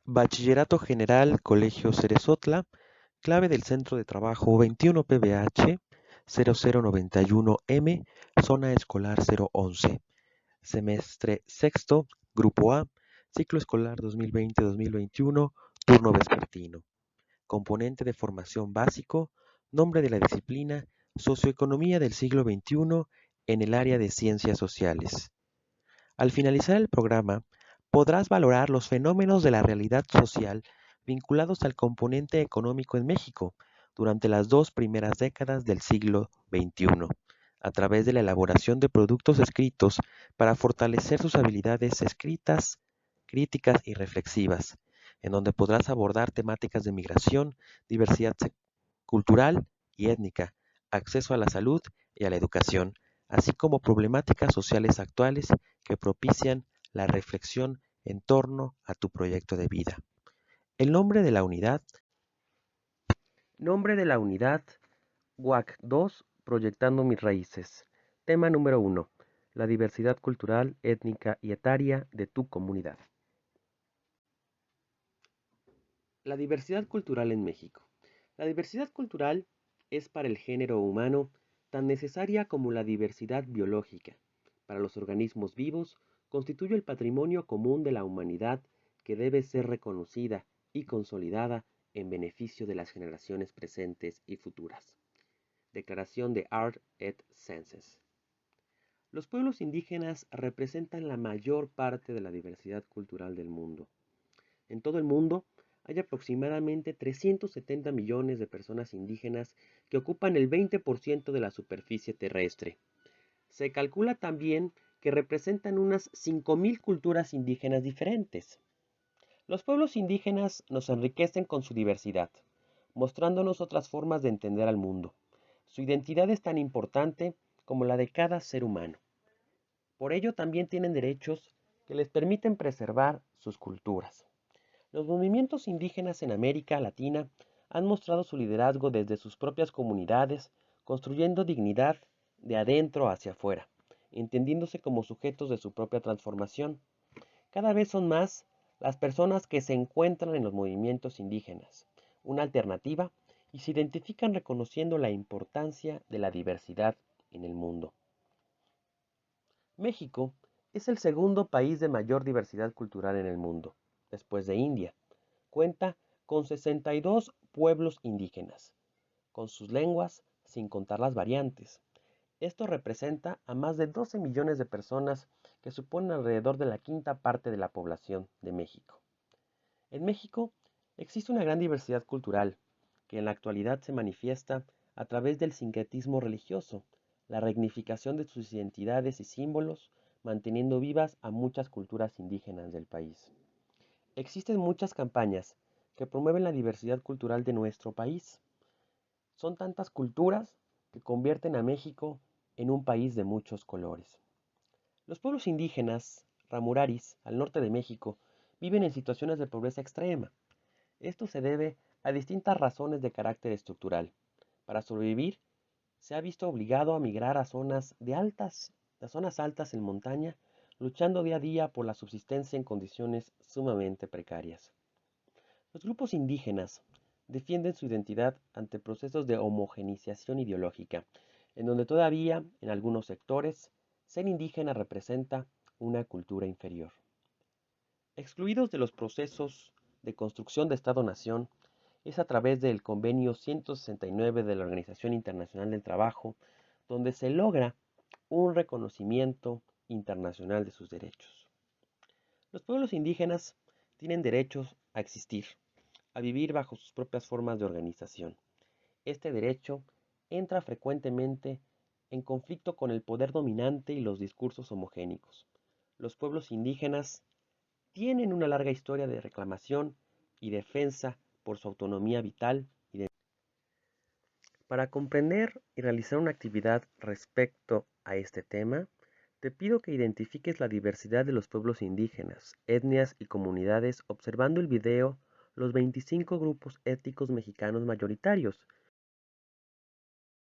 Bachillerato General Colegio Cerezotla, clave del Centro de Trabajo 21 PBH 0091M, Zona Escolar 011, semestre sexto, Grupo A, ciclo escolar 2020-2021, turno vespertino. Componente de formación básico, nombre de la disciplina, Socioeconomía del siglo XXI en el área de ciencias sociales. Al finalizar el programa, podrás valorar los fenómenos de la realidad social vinculados al componente económico en México durante las 2 primeras décadas del siglo XXI, a través de la elaboración de productos escritos para fortalecer sus habilidades escritas, críticas y reflexivas, en donde podrás abordar temáticas de migración, diversidad cultural y étnica, acceso a la salud y a la educación, así como problemáticas sociales actuales que propician la reflexión en torno a tu proyecto de vida. El nombre de la unidad, WAC 2, Proyectando mis raíces. Tema número 1, la diversidad cultural, étnica y etaria de tu comunidad. La diversidad cultural en México. La diversidad cultural es para el género humano tan necesaria como la diversidad biológica. Para los organismos vivos, constituye el patrimonio común de la humanidad que debe ser reconocida y consolidada en beneficio de las generaciones presentes y futuras. Declaración de Art et Sciences. Los pueblos indígenas representan la mayor parte de la diversidad cultural del mundo. En todo el mundo hay aproximadamente 370 millones de personas indígenas que ocupan el 20% de la superficie terrestre. Se calcula también que representan unas 5.000 culturas indígenas diferentes. Los pueblos indígenas nos enriquecen con su diversidad, mostrándonos otras formas de entender al mundo. Su identidad es tan importante como la de cada ser humano. Por ello también tienen derechos que les permiten preservar sus culturas. Los movimientos indígenas en América Latina han mostrado su liderazgo desde sus propias comunidades, construyendo dignidad de adentro hacia afuera, entendiéndose como sujetos de su propia transformación. Cada vez son más las personas que se encuentran en los movimientos indígenas, una alternativa, y se identifican reconociendo la importancia de la diversidad en el mundo. México es el segundo país de mayor diversidad cultural en el mundo, después de India. Cuenta con 62 pueblos indígenas, con sus lenguas, sin contar las variantes. Esto representa a más de 12 millones de personas que suponen alrededor de la quinta parte de la población de México. En México existe una gran diversidad cultural, que en la actualidad se manifiesta a través del sincretismo religioso, la reignificación de sus identidades y símbolos, manteniendo vivas a muchas culturas indígenas del país. Existen muchas campañas que promueven la diversidad cultural de nuestro país. Son tantas culturas que convierten a México en un país de muchos colores. Los pueblos indígenas, ramuraris, al norte de México, viven en situaciones de pobreza extrema. Esto se debe a distintas razones de carácter estructural. Para sobrevivir, se ha visto obligado a migrar a zonas altas en montaña, luchando día a día por la subsistencia en condiciones sumamente precarias. Los grupos indígenas defienden su identidad ante procesos de homogeneización ideológica, en donde todavía, en algunos sectores, ser indígena representa una cultura inferior. Excluidos de los procesos de construcción de Estado-Nación, es a través del Convenio 169 de la Organización Internacional del Trabajo, donde se logra un reconocimiento internacional de sus derechos. Los pueblos indígenas tienen derechos a existir, a vivir bajo sus propias formas de organización. Este derecho entra frecuentemente en conflicto con el poder dominante y los discursos homogénicos. Los pueblos indígenas tienen una larga historia de reclamación y defensa por su autonomía vital y de... Para comprender y realizar una actividad respecto a este tema, te pido que identifiques la diversidad de los pueblos indígenas, etnias y comunidades observando el video Los 25 grupos étnicos mexicanos mayoritarios,